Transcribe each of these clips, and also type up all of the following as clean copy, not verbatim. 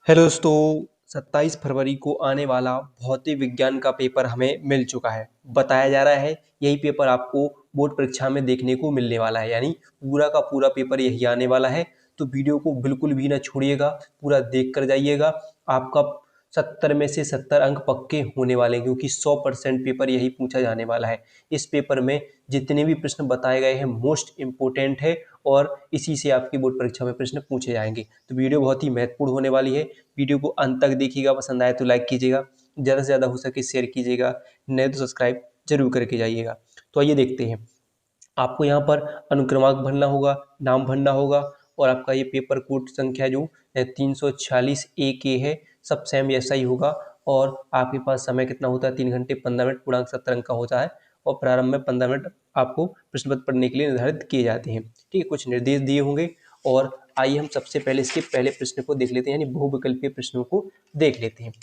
Hello दोस्तों। 27 फरवरी को आने वाला भौतिक विज्ञान का पेपर हमें मिल चुका है। बताया जा रहा है यही पेपर आपको बोर्ड परीक्षा में देखने को मिलने वाला है, यानी पूरा का पूरा पेपर यही आने वाला है। तो वीडियो को बिल्कुल भी ना छोड़िएगा, पूरा देख कर जाइएगा। आपका 70 में से 70 अंक पक्के होने वाले हैं, क्योंकि 100% पेपर यही पूछा जाने वाला है। इस पेपर में जितने भी प्रश्न बताए गए हैं मोस्ट इम्पोर्टेंट है, और इसी से आपकी बोर्ड परीक्षा में प्रश्न पूछे जाएंगे। तो वीडियो बहुत ही महत्वपूर्ण होने वाली है। वीडियो को अंत तक देखिएगा, पसंद आए तो लाइक कीजिएगा, ज़्यादा से ज़्यादा हो सके शेयर कीजिएगा, नहीं तो सब्सक्राइब जरूर करके जाइएगा। तो आइए देखते हैं। आपको यहाँ पर अनुक्रमांक भरना होगा, नाम भरना होगा, और आपका ये पेपर कोड संख्या जो 346 A है, सब सेम ऐसा ही होगा। और आपके पास समय कितना होता है? 3 घंटे 15 मिनट, पूर्णांक 70 अंक का होता है, और प्रारंभ में 15 मिनट आपको प्रश्न पत्र पढ़ने के लिए निर्धारित किए जाते हैं। ठीक है, कुछ निर्देश दिए होंगे। और आइए हम सबसे पहले इसके पहले प्रश्न को देख लेते हैं, यानी बहुविकल्पीय प्रश्नों को देख लेते हैं।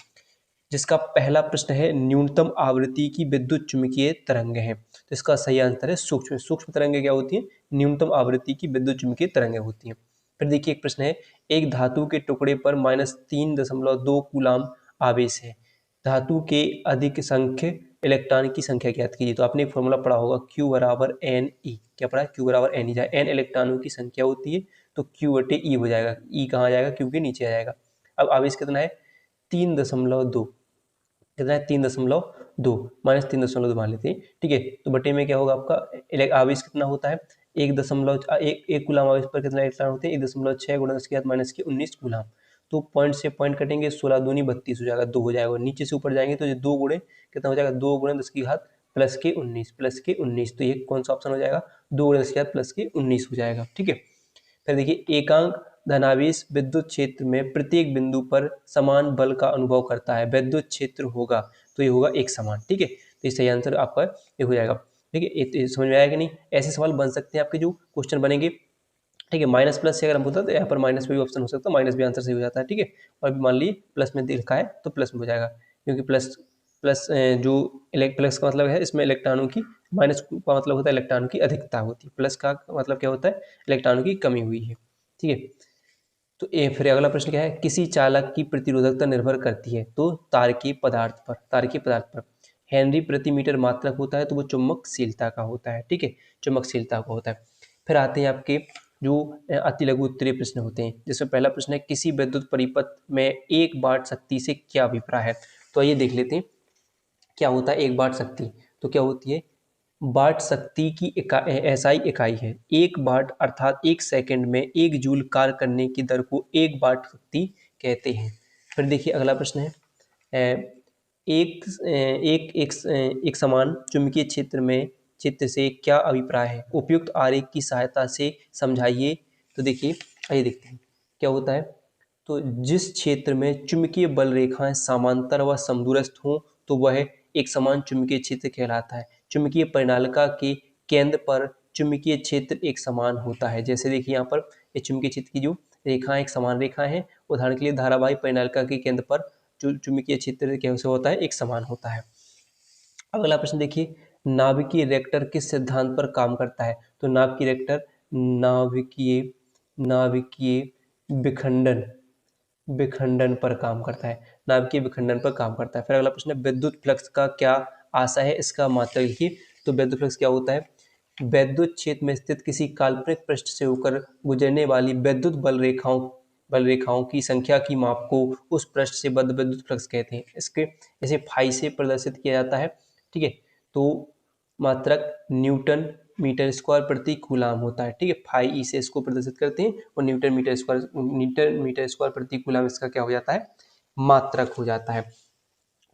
जिसका पहला प्रश्न है, न्यूनतम आवृत्ति की विद्युत चुम्बकीय तरंग है। तो इसका सही आंसर है सूक्ष्म। सूक्ष्म तरंगें क्या होती हैं? न्यूनतम आवृत्ति की विद्युत चुम्बकीय तरंगें होती हैं। फिर देखिए एक प्रश्न है, एक धातु के टुकड़े पर -3.2 कूलाम आवेश है। धातु के अधिक संख्य इलेक्ट्रॉन की संख्या ज्ञात कीजिए। तो आपने एक फॉर्मूला पढ़ा होगा, Q बराबर एन ई। क्या पढ़ा? Q बराबर एन ई। जहाँ एन इलेक्ट्रॉनों की संख्या होती है तो Q बटे ई हो जाएगा। ई कहाँ आ जाएगा? Q के नीचे आ जाएगा। अब आवेश कितना है? 3.2। कितना है? 3.2, -3.2 मान लेते हैं। ठीक है, तो बटे में क्या होगा आपका? आवेश कितना होता है? एक कूलाम आवेश पर कितना इलेक्ट्रॉन होते हैं? 1.6 गुणा 10⁻⁻19 कूलाम। तो पॉइंट से पॉइंट कटेंगे, 16 दूनी 32 हो जाएगा, 2 हो जाएगा। नीचे से ऊपर जाएंगे तो ये 2 गुणे कितना हो जाएगा? 2 गुणे 10⁻+19 तो ये कौन सा ऑप्शन हो जाएगा? 2 गुणे 10⁻+19 हो जाएगा। ठीक है, फिर देखिए, एकांक धनावेश विद्युत क्षेत्र में प्रत्येक बिंदु पर समान बल का अनुभव करता है। विद्युत क्षेत्र होगा तो ये होगा एक समान। ठीक है, तो सही आंसर आपका ये हो जाएगा। ठीक है, ये समझ में आया कि नहीं? ऐसे सवाल बन सकते हैं आपके जो क्वेश्चन बनेंगे। ठीक है, माइनस प्लस से अगर हम बोलते हैं तो यहाँ पर माइनस में भी ऑप्शन हो सकता है, माइनस भी आंसर सही हो जाता है। ठीक है, और मान लीजिए प्लस में लिखा है तो प्लस में हो जाएगा, क्योंकि प्लस प्लस जो प्लस का मतलब है इसमें इलेक्ट्रॉनों की, माइनस का मतलब होता है इलेक्ट्रॉनों की अधिकता होती है, प्लस का मतलब क्या होता है? इलेक्ट्रॉनों की कमी हुई है। ठीक है, तो फिर अगला प्रश्न क्या है, किसी चालक की प्रतिरोधकता निर्भर करती है? तो तारकीय पदार्थ पर। तारकीय पदार्थ पर हेनरी प्रति मीटर मात्रक होता है, तो वो चुंबकशीलता का होता है। ठीक है, चुंबकशीलता का होता है। फिर आते हैं आपके जो अति लघु उत्तरीय प्रश्न होते हैं, जिसमें पहला प्रश्न है, किसी विद्युत परिपथ में 1 वाट शक्ति से क्या अभिप्राय है? तो आइए देख लेते हैं क्या होता है 1 वाट शक्ति। तो क्या होती है? वाट शक्ति की एसआई इकाई है। 1 वाट अर्थात 1 सेकंड में 1 जूल कार्य करने की दर को 1 वाट शक्ति कहते हैं। फिर देखिए अगला प्रश्न है, एक एक एक एक समान चुंबकीय क्षेत्र से क्या अभिप्राय है? उपयुक्त आरेख की सहायता से समझाइए। तो देखिए, आइए देखते हैं क्या होता है। तो जिस क्षेत्र में चुंबकीय बल रेखाएं समांतर व समदूरस्थ हों तो वह एक समान चुंबकीय क्षेत्र कहलाता है। चुंबकीय परिनालिका के केंद्र पर चुंबकीय क्षेत्र एक समान होता है। जैसे देखिए यहाँ पर ये चुंबकीय क्षेत्र की जो रेखाएं एक समान रेखा है, उदाहरण के लिए धारावाही परिनालिका के केंद्र पर जो चुंबकीय क्षेत्र कैसे होता है? एक समान होता है। अगला प्रश्न देखिए, नाभिकीय रिएक्टर किस सिद्धांत पर काम करता है? तो नाभिकीय रिएक्टर नाभिकीय नाभिकीय विखंडन विखंडन पर काम करता है। नाभिकीय विखंडन पर काम करता है। फिर अगला प्रश्न है, विद्युत फ्लक्स का क्या आशय है? इसका मात्रक लिखिए। तो विद्युत फ्लक्स क्या होता है? विद्युत क्षेत्र में स्थित किसी काल्पनिक पृष्ठ से होकर गुजरने वाली विद्युत बल रेखाओं की संख्या की माप को उस पृष्ठ से बद्ध विद्युत फ्लक्स कहते हैं। इसके इसे फाई से प्रदर्शित किया जाता है। ठीक है, तो मात्रक न्यूटन मीटर स्क्वायर प्रति कूलाम होता है। ठीक है, फाई ई से इसको प्रदर्शित करते हैं, और न्यूटन मीटर स्क्वायर प्रति कूलाम इसका क्या हो जाता है? मात्रक हो जाता है।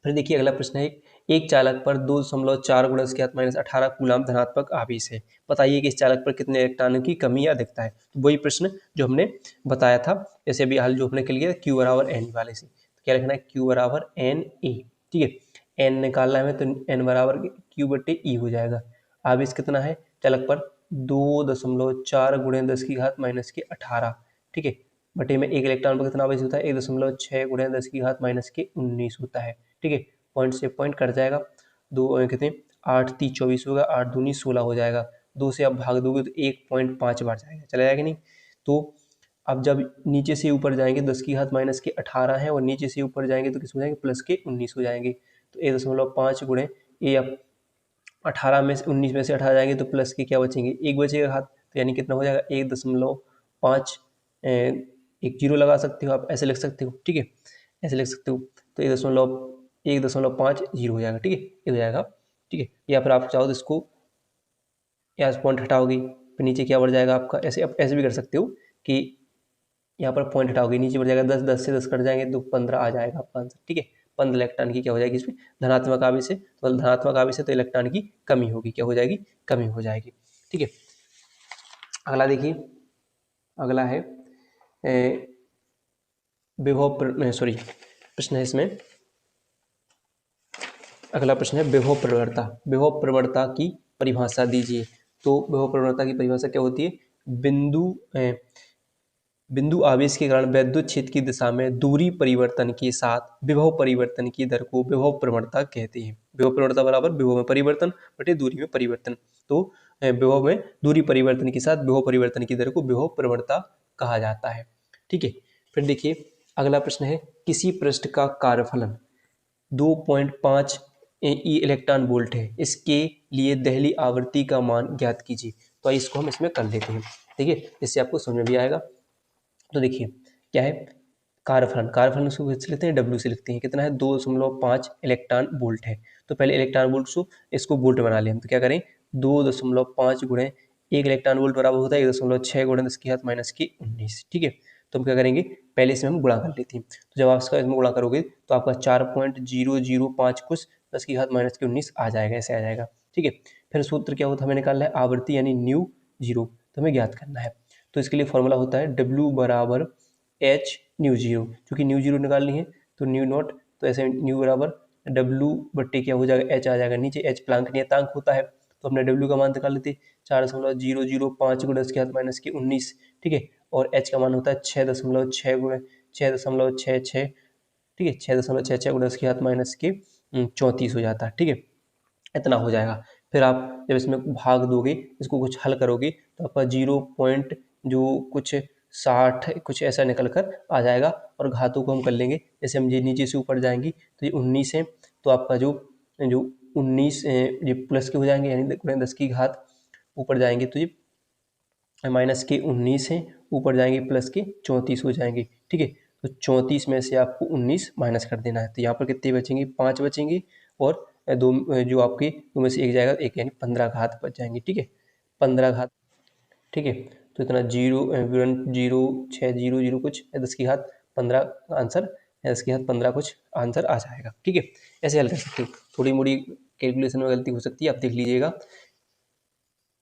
फिर देखिए अगला प्रश्न है, एक चालक पर 2.4 × 10⁻18 कूलाम धनात्मक आवेश है। बताइए कि इस चालक पर कितने इलेक्ट्रॉनों की कमी या अधिकता है? तो वही प्रश्न जो हमने बताया था, जैसे अभी हाल जो हमने कर लिया Q बराबर एन वाले से। तो क्या लिखना है? Q बराबर एन ई। ठीक है, एन निकालना है तो एन बराबर Q बटे ई हो जाएगा। आवेश कितना है चालक पर? 2.4 × 10⁻18। ठीक है, बटे में एक इलेक्ट्रॉन पर कितना आवेश होता है? 1.6 × 10⁻⁻19 होता है। ठीक है, पॉइंट से पॉइंट कट जाएगा, दो कितने 8 3 24 होगा, 8 दूनी 16 हो जाएगा। 2 से आप भाग दोगे तो 1.5 बार जाएगा, चला जाएगा नहीं? तो अब जब नीचे से ऊपर जाएंगे 10 की घात माइनस के 18 है और नीचे से ऊपर जाएंगे तो किस हो जाएंगे प्लस के 19 हो जाएंगे। तो 1.5 गुणे ये अब 18 में से 19 में से 18 जाएंगे तो प्लस के क्या बचेंगे, एक बचेगा घात, तो यानी कितना हो जाएगा 1.5, एक जीरो लगा सकते हो आप, ऐसे लिख सकते हो, ठीक है, ऐसे लिख सकते हो। तो 1.5 जीरो हो जाएगा, ठीक है, ये हो जाएगा, ठीक है। या फिर आप चाहो तो इसको यहाँ से पॉइंट हटाओगे फिर नीचे क्या बढ़ जाएगा आपका, ऐसे आप ऐसे भी कर सकते हो कि यहाँ पर पॉइंट हटाओगे नीचे बढ़ जाएगा 10, 10 से 10 कट जाएंगे तो 15 आ जाएगा आपका आंसर, ठीक है। 15 इलेक्ट्रॉन की क्या हो जाएगी इसमें धनात्मक आवेश है, तो धनात्मक आवेश है तो इलेक्ट्रॉन की कमी होगी, क्या हो जाएगी, कमी हो जाएगी, ठीक है। अगला देखिए, अगला है विभव सॉरी प्रश्न है इसमें, अगला प्रश्न है विभव प्रवणता। विभव प्रवणता की परिभाषा दीजिए। तो विभव प्रवणता की परिभाषा क्या होती है, बिंदु आवेश के कारण वैद्युत क्षेत्र की दिशा में दूरी परिवर्तन के साथ विभव परिवर्तन की दर को विभव प्रवणता कहते हैं। विभव प्रवणता बराबर विभव में परिवर्तन बटे दूरी में परिवर्तन। तो विभव में दूरी परिवर्तन के साथ विभव परिवर्तन की दर को विभव प्रवणता कहा जाता है, ठीक है। फिर देखिए अगला प्रश्न है, किसी पृष्ठ का कार्यफलन 2.5 इलेक्ट्रॉन वोल्ट है, इसके लिए दहली आवृत्ति का मान ज्ञात कीजिए। तो आइए इसको हम इसमें कर लेते हैं, ठीक है, इससे आपको समझ में भी आएगा। तो देखिए क्या है कार्यफलन, कार्यफलन उसको से लिखते हैं डब्ल्यू से लिखते हैं, कितना है 2.5 इलेक्ट्रॉन वोल्ट है। तो पहले इलेक्ट्रॉन वोल्ट से इसको वोल्ट बना लें, तो क्या करें 2.5 गुणे 1 इलेक्ट्रॉन वोल्ट बराबर होता है 1.6 गुणे 10 की घात माइनस की 19, ठीक है। तो हम क्या करेंगे पहले इसमें हम गुणा कर लेते हैं। तो जब आप इसका इसमें गुणा करोगे तो आपका 4.005 कुछ 10 की घात माइनस की 19 आ जाएगा, ऐसे आ जाएगा, ठीक है। फिर सूत्र क्या होता है, हमें निकालना है आवृत्ति यानी न्यू जीरो, तो हमें ज्ञात करना है। तो इसके लिए फॉर्मूला होता है W बराबर एच न्यू जीरो, क्योंकि न्यू जीरो निकालनी है तो न्यू नॉट, तो ऐसे न्यू बराबर W बट्टे क्या हो जाएगा एच आ जाएगा, नीचे एच प्लांक नियतांक होता है तो हमने W का मान निकाल लेते 4.005 गुणे 10 की घात माइनस की 19, ठीक है। और एच का मान होता है 6.6 गुणे 6.66, ठीक है, 6.66 गुणे 10 की घात माइनस की 34 हो जाता है, ठीक है, इतना हो जाएगा। फिर आप जब इसमें भाग दोगे इसको कुछ हल करोगे तो आपका 0. जो कुछ 60 कुछ ऐसा निकल कर आ जाएगा। और घातों को हम कर लेंगे, जैसे हम ये नीचे से ऊपर जाएंगे तो ये 19 है, तो आपका जो जो 19 ये प्लस के हो जाएंगे यानी 10 की घात, ऊपर जाएंगे तो ये माइनस के 19 है, ऊपर जाएंगे प्लस के 34 हो जाएंगे, ठीक है। तो 34 में से आपको 19 माइनस कर देना है, तो यहाँ पर कितने बचेंगे 5 बचेंगे, और दो जो आपके दो में से एक जाएगा एक, यानी 15 घात बच जाएंगे, ठीक है, 15 घात, ठीक है। तो इतना 0.0600 कुछ 10 की घात 15 आंसर, 10 की घात 15 कुछ आंसर आ जाएगा, ठीक है। ऐसे हल कर सकते हो, थोड़ी मोड़ी कैलकुलेशन में गलती हो सकती है, आप देख लीजिएगा,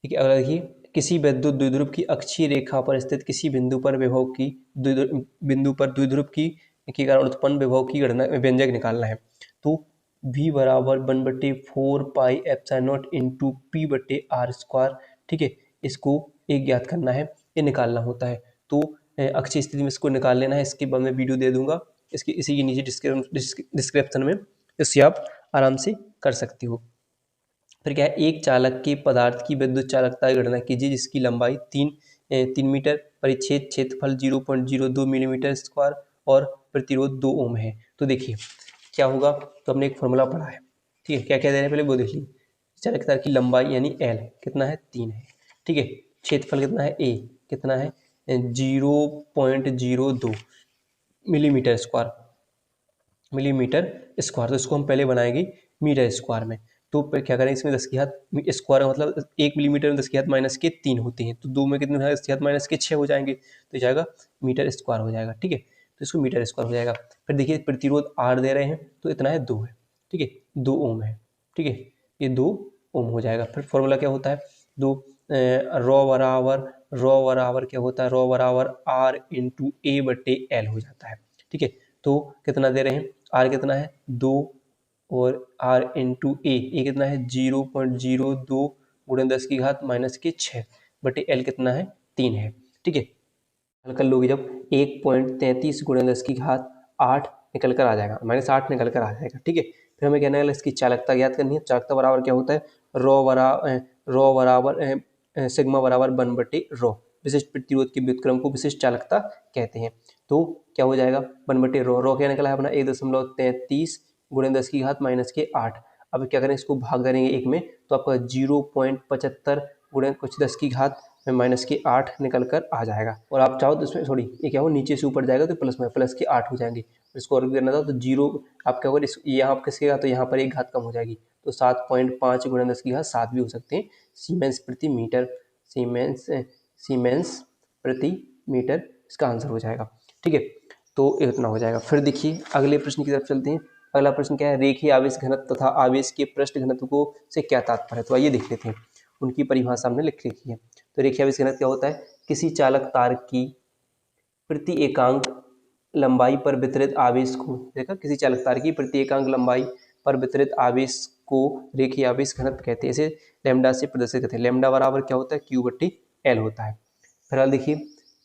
ठीक है। अगला देखिए, किसी विद्युत द्विध्रुव की अक्षीय रेखा पर स्थित किसी बिंदु पर विभव की द्विध्रुव की के कारण उत्पन्न विभव की गणना व्यंजक निकालना है। तो v बराबर 1/4 pi epsilon not into P बटे आर स्क्वायर, ठीक है, इसको एक ज्ञात करना है, ये निकालना होता है। तो अक्षीय स्थिति में इसको निकाल लेना है, इसके बाद मैं वीडियो दे दूंगा इसकी, इसी के नीचे डिस्क्रिप्शन में, इससे आप आराम से कर सकते हो। फिर क्या है, एक चालक के पदार्थ की विद्युत चालकता की गणना कीजिए जिसकी लंबाई 3 मीटर, परिच्छेद क्षेत्रफल 0.02 मिलीमीटर स्क्वायर और प्रतिरोध 2 ओम है। तो देखिए क्या होगा, तो हमने एक फॉर्मूला पढ़ा है, ठीक है, क्या क्या दे रहे हैं पहले वो देख लीजिए। चालकता की लंबाई यानी L कितना है 3 है, ठीक है, क्षेत्रफल कितना है A कितना है 0.02 मिलीमीटर स्क्वायर, तो इसको हम पहले बनाएंगे मीटर स्क्वायर में। तो क्या करेंगे इसमें 10 की घात स्क्वायर का मतलब 1 मिलीमीटर में 10 की घात माइनस के 3 होते हैं, तो 2 में कितने 10 की घात माइनस के 6 हो जाएंगे, तो जाएगा मीटर स्क्वायर हो जाएगा, ठीक है। तो इसको मीटर स्क्वायर हो जाएगा। फिर देखिए प्रतिरोध R दे रहे हैं तो इतना है 2 है, ठीक है, 2 ओम है, ठीक है, ये 2 ओम हो जाएगा। फिर फॉर्मूला क्या होता है, रॉ बराबर क्या होता है, रॉ बराबर R इंटू A बटे L हो जाता है, ठीक है। तो कितना दे रहे हैं, R कितना है 2 और R इंटू ए कितना है 0.02 गुणे 10 की घात माइनस के 6 बटे L कितना है 3 है, ठीक है। हल कर लोगे जब 1.33 गुणे 10 की घात 8 निकल कर आ जाएगा, -8 निकल कर आ जाएगा, ठीक है। फिर हमें कहना है इसकी चालकता ज्ञात करनी है। चालकता बराबर क्या होता है, रॉ बराबर सिग्मा बराबर 1/ρ, विशिष्ट प्रतिरोध के व्युत्क्रम को विशिष्ट चालकता कहते हैं। तो क्या हो जाएगा 1/ρ क्या निकला है अपना 1.33 गुणे 10 की घात माइनस के 8। अब क्या करें इसको भाग करेंगे एक में तो आपका 0.75 गुणे कुछ 10 की घात माइनस के 8 निकल कर आ जाएगा। और आप चाहो तो इसमें सॉरी ये क्या हो नीचे से ऊपर जाएगा तो प्लस के 8 हो जाएंगे। इसको और करना था तो 0 आप क्या होगा यहाँ आप किसके तो यहाँ पर एक घात कम हो जाएगी तो 7.5 गुणे 10 की घात 7 भी हो सकते हैं सीमेंस प्रति मीटर। सीमेंस प्रति मीटर इसका आंसर हो जाएगा। ठीक है तो इतना हो जाएगा। फिर देखिए अगले प्रश्न की तरफ चलते हैं। अगला प्रश्न क्या है रेखीय आवेश घनत्व तथा आवेश के पृष्ठ घनत्व को से क्या तात्पर्य है। तो आइए देख लेते हैं उनकी परिभाषा हमने लिख रखी है। तो रेखीय आवेश घनत्व क्या होता है किसी चालक तार की प्रति एकांक लंबाई पर वितरित आवेश को देखा किसी चालक तार की प्रति एकांक लंबाई पर वितरित आवेश को रेखीय आवेश घनत्व कहते हैं। इसे लैम्डा से प्रदर्शित करते हैं। लैम्डा बराबर क्या होता है Q/L होता है। फिलहाल देखिए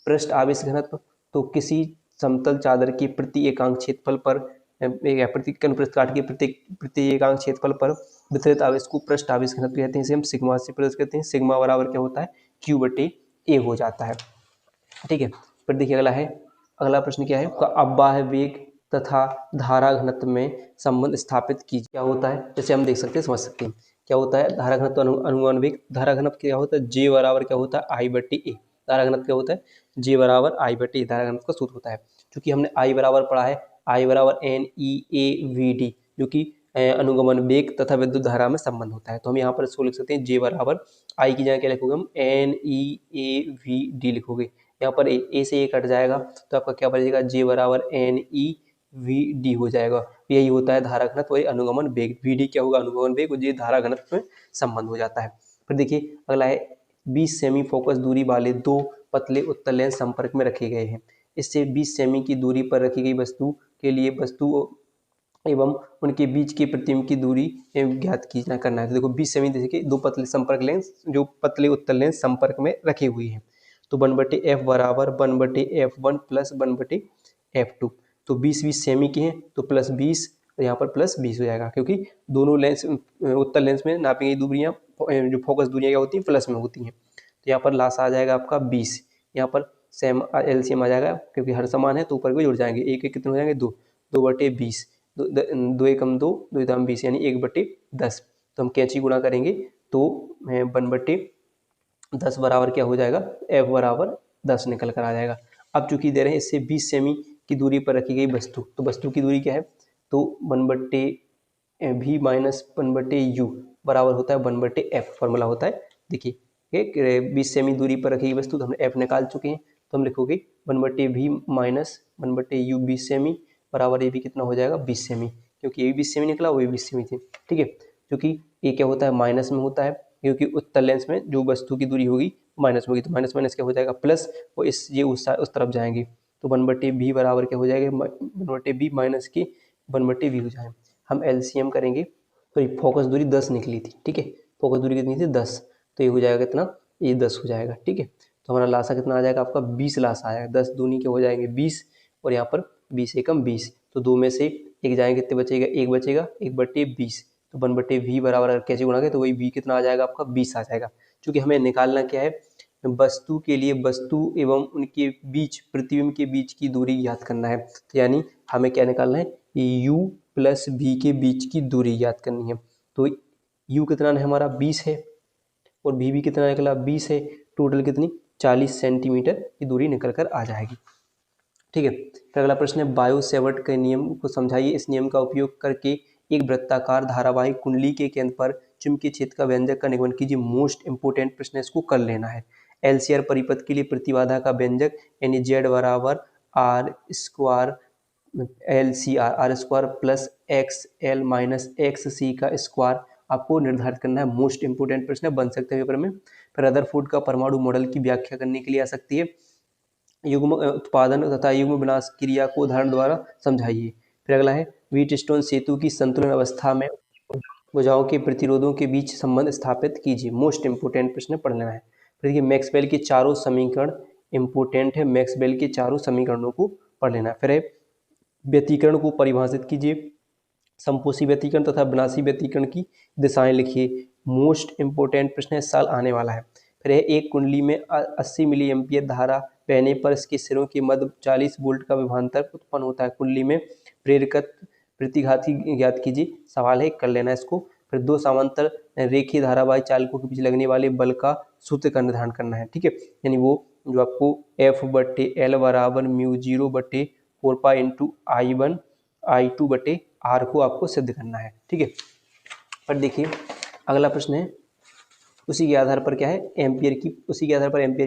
पृष्ठ आवेश घनत्व तो किसी समतल चादर की प्रति एकांक क्षेत्रफल पर प्रति पृष्ठ काट के प्रति एकांक क्षेत्रफल पर वितरित आवेश को पृष्ठ आवेश घनत्व कहते हैं। इसे हम सिग्मा से प्रदर्शित करते हैं। सिग्मा बराबर क्या होता है Q/A हो जाता है। ठीक है फिर देखिए अगला प्रश्न क्या है अववाह वेग तथा धारा घनत्व में संबंध स्थापित कीजिए। क्या होता है जैसे हम देख सकते हैं समझ सकते हैं क्या होता है धारा घनत्व अनुमान वेग। धारा घनत्व क्या होता है J बराबर क्या होता है I/A। धारा घनत्व क्या होता है J बराबर I/A धारा घनत्व का सूत्र होता है। क्योंकि हमने I बराबर पढ़ा है I बराबर NEAVD जो कि अनुगमन वेग तथा विद्युत धारा में संबंध होता है। तो हम यहाँ पर इसको लिख सकते हैं J बराबर I की जगह क्या लिखोगे हम NEAVD लिखोगे। यहाँ पर ए से ए कट जाएगा तो आपका क्या बचेगा J बराबर NEVD हो जाएगा। यही होता है धारा घनत्व वही अनुगमन वेग। VD क्या होगा अनुगमन वेग और J धारा घनत्व में संबंध हो जाता है। फिर देखिए अगला है 20 सेमी फोकस दूरी वाले दो पतले उत्तल लेंस संपर्क में रखे गए हैं। इससे 20 सेमी की दूरी पर रखी गई वस्तु के लिए वस्तु एवं उनके बीच के प्रतिबिंब की दूरी ज्ञात करना है। तो देखो 20 सेमी जैसे कि दो पतले संपर्क लेंस जो पतले उत्तल लेंस संपर्क में रखे हुए हैं तो 1/F बराबर 1/F1 प्लस 1/F2। तो 20 सेमी के हैं तो प्लस 20 यहाँ पर प्लस 20 हो जाएगा क्योंकि दोनों लेंस उत्तल लेंस में नापी गई दूरियाँ जो फोकस दूरियाँ क्या होती हैं प्लस में होती हैं। तो यहाँ पर लास्ट आ जाएगा आपका 20। यहाँ पर सेम LCM आ जाएगा क्योंकि हर समान है तो ऊपर भी जुड़ जाएंगे। एक कितने हो जाएंगे 2/20 2 एकम 2 2 एकम 20 यानी 1/10। तो हम कैंची गुणा करेंगे तो 1/10 बराबर क्या हो जाएगा F बराबर 10 निकल कर आ जाएगा। अब चूंकि दे रहे हैं इससे 20 सेमी की दूरी पर रखी गई वस्तु तो वस्तु की दूरी क्या है तो 1/V माइनस 1/U बराबर होता है 1/F फॉर्मूला होता है। देखिए 20 सेमी दूरी पर रखी गई वस्तु तो हमने F निकाल चुके हैं तो हम लिखोगे 1/V माइनस 1/U 20 सेमी बराबर ये भी कितना हो जाएगा 20 सेमी क्योंकि ये भी 20 सेमी निकला वो भी 20 सेमी थी। ठीक है क्योंकि ये क्या होता है माइनस में होता है क्योंकि उत्तल लेंस में जो वस्तु की दूरी होगी माइनस होगी तो माइनस माइनस क्या हो जाएगा प्लस वो ये उस तरफ जाएंगे तो 1/V बराबर क्या हो जाएगा 1/V माइनस की 1/V हो जाए। हम LCM करेंगे तो ये फोकस दूरी 10 निकली थी। ठीक है फोकस दूरी कितनी थी 10 तो ये हो जाएगा कितना ये 10 हो जाएगा। ठीक है तो हमारा लासा कितना आ जाएगा आपका 20 लासा आएगा 10 दूनी के हो जाएंगे 20 और यहाँ पर 20 एकम 20 तो दो में से एक जाएंगे कितने बचेगा 1 बचेगा 1/20 तो 1/V बराबर अगर कैसे गुणा करें तो वही V कितना आ जाएगा आपका 20 आ जाएगा। क्योंकि हमें निकालना क्या है वस्तु के लिए वस्तु एवं उनके बीच प्रतिबिंब के बीच की दूरी ज्ञात करना है। तो यानी हमें क्या निकालना है U प्लस V के बीच की दूरी ज्ञात करनी है। तो U कितना है हमारा 20 है और V भी कितना निकला 20 है टोटल कितनी 40 सेंटीमीटर की दूरी निकल कर आ जाएगी। ठीक है फिर अगला प्रश्न है बायो सेवर्ट के नियम को समझाइए। इस नियम का उपयोग करके एक वृत्ताकार धारावाहिक कुंडली के केंद्र पर चुंबकीय क्षेत्र का व्यंजक का निगमन कीजिए। मोस्ट इंपोर्टेंट प्रश्न इसको कर लेना है। LCR परिपथ के लिए प्रतिबाधा का व्यंजक यानी Z बराबर R² LCR R² plus XL minus XC का स्क्वायर आपको निर्धारित करना है। मोस्ट इंपोर्टेंट प्रश्न बन सकते हैं पेपर में। फिर रदरफोर्ड का परमाणु मॉडल की व्याख्या करने के लिए आ सकती है। युग्म उत्पादन तथा युग्म विनाश क्रिया को उदाहरण द्वारा समझाइए। फिर अगला है व्हीटस्टोन सेतु की संतुलन अवस्था में भुजाओं के प्रतिरोधों के बीच संबंध स्थापित कीजिए। मोस्ट इंपोर्टेंट प्रश्न पढ़ लेना है। फिर देखिए मैक्सवेल के चारों समीकरण इंपोर्टेंट है। मैक्सवेल के चारों समीकरणों को पढ़ लेना है। फिर है व्यतिकरण को परिभाषित कीजिए। संपोषी व्यतिकरण तथा विनाशी व्यतिकरण की दिशाएं लिखिए। मोस्ट इंपोर्टेंट प्रश्न इस साल आने वाला है। फिर है एक कुंडली में 80 मिली एम्पियर धारा बहने पर इसके सिरों के मध्य 40 वोल्ट का विभवांतर उत्पन्न होता है। कुंडली में प्रेरकत्व प्रतिघाती ज्ञात कीजिए। सवाल है, कर लेना इसको। फिर दो समांतर रेखीय धारावाही चालकों के बीच लगने वाले बल का सूत्र का निर्धारण करना है। ठीक है, यानी वो जो आपको F/L बराबर μ0/4 पाई इंटू I1 I2/R को आपको सिद्ध करना है। ठीक है, पर देखिए अगला प्रश्न है, उसी के आधार पर क्या है, एम्पियर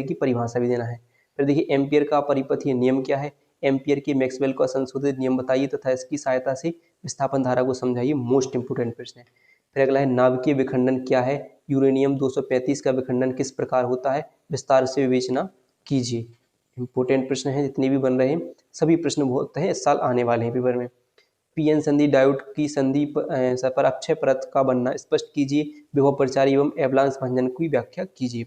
की परिभाषा भी देना है। फिर देखिए एम्पियर का परिपथीय नियम क्या है, एम्पियर के मैक्सवेल का संशोधित नियम बताइए तथा इसकी सहायता से विस्थापन धारा को समझाइए। मोस्ट इंपोर्टेंट प्रश्न है। फिर अगला है, नाभिकीय विखंडन क्या है, यूरेनियम 235 का विखंडन किस प्रकार होता है, विस्तार से विवेचना कीजिए। इंपोर्टेंट प्रश्न है, जितने भी बन रहे हैं सभी प्रश्न बहुत है, इस साल आने वाले हैं पेपर में। पीएन संधि डायोड की संधि पर अक्षय परत का बनना स्पष्ट कीजिए। विभव प्रचार एवं एवलांस भंजन की व्याख्या कीजिए।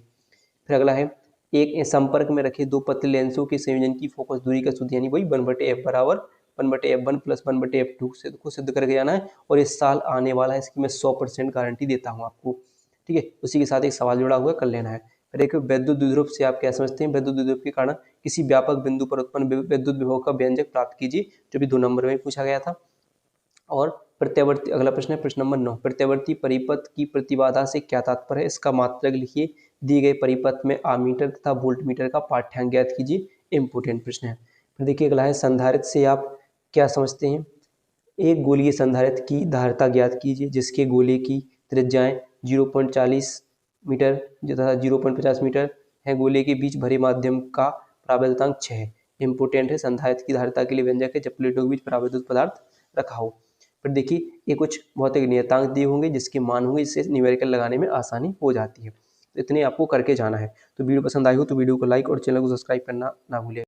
फिर अगला है, एक संपर्क में रखे दो पतले लेंसों के संयोजन की फोकस दूरी का सूत्र, यानी वही 1/f बराबर 1/f1 प्लस 1/f2 को सिद्ध करके जाना है। और इस साल आने वाला है, इसकी मैं 100% गारंटी देता हूँ आपको। ठीक है, उसी के साथ एक सवाल जुड़ा हुआ, कर लेना है। फिर एक विद्युत द्विध्रुव से आप क्या समझते हैं, विद्युत द्विध्रुव के कारण किसी व्यापक बिंदु पर उत्पन्न विद्युत विभव का व्यंजक प्राप्त कीजिए, जो भी 2 नंबर में पूछा गया था। और प्रत्यावर्ती, अगला प्रश्न है प्रश्न नंबर 9, प्रत्यावर्ती परिपथ की प्रतिबाधा से क्या तात्पर्य है, इसका मात्रक लिखिए। दिए गए परिपथ में आमीटर तथा वोल्टमीटर का पाठ्यांक ज्ञात कीजिए। इंपोर्टेंट प्रश्न है। फिर देखिए अगला है, संधारित्र से आप क्या समझते हैं, एक गोलीय संधारित्र की धारिता ज्ञात कीजिए जिसके गोले की त्रिज्याएं 0.40 मीटर तथा 0.50 मीटर है। गोले के बीच भरे माध्यम का प्रावैधतांक 6 है। इंपोर्टेंट है, संधारित्र की धारिता के लिए व्यंजक है जब प्लेटों के बीच प्रावैधिक पदार्थ रखा हो। फिर देखिए ये कुछ भौतिक नियतांक दिए होंगे जिसके मान होंगे, जिससे न्यूमेरिकल लगाने में आसानी हो जाती है। तो इतने आपको करके जाना है। तो वीडियो पसंद आई हो तो वीडियो को लाइक और चैनल को सब्सक्राइब करना ना भूलें।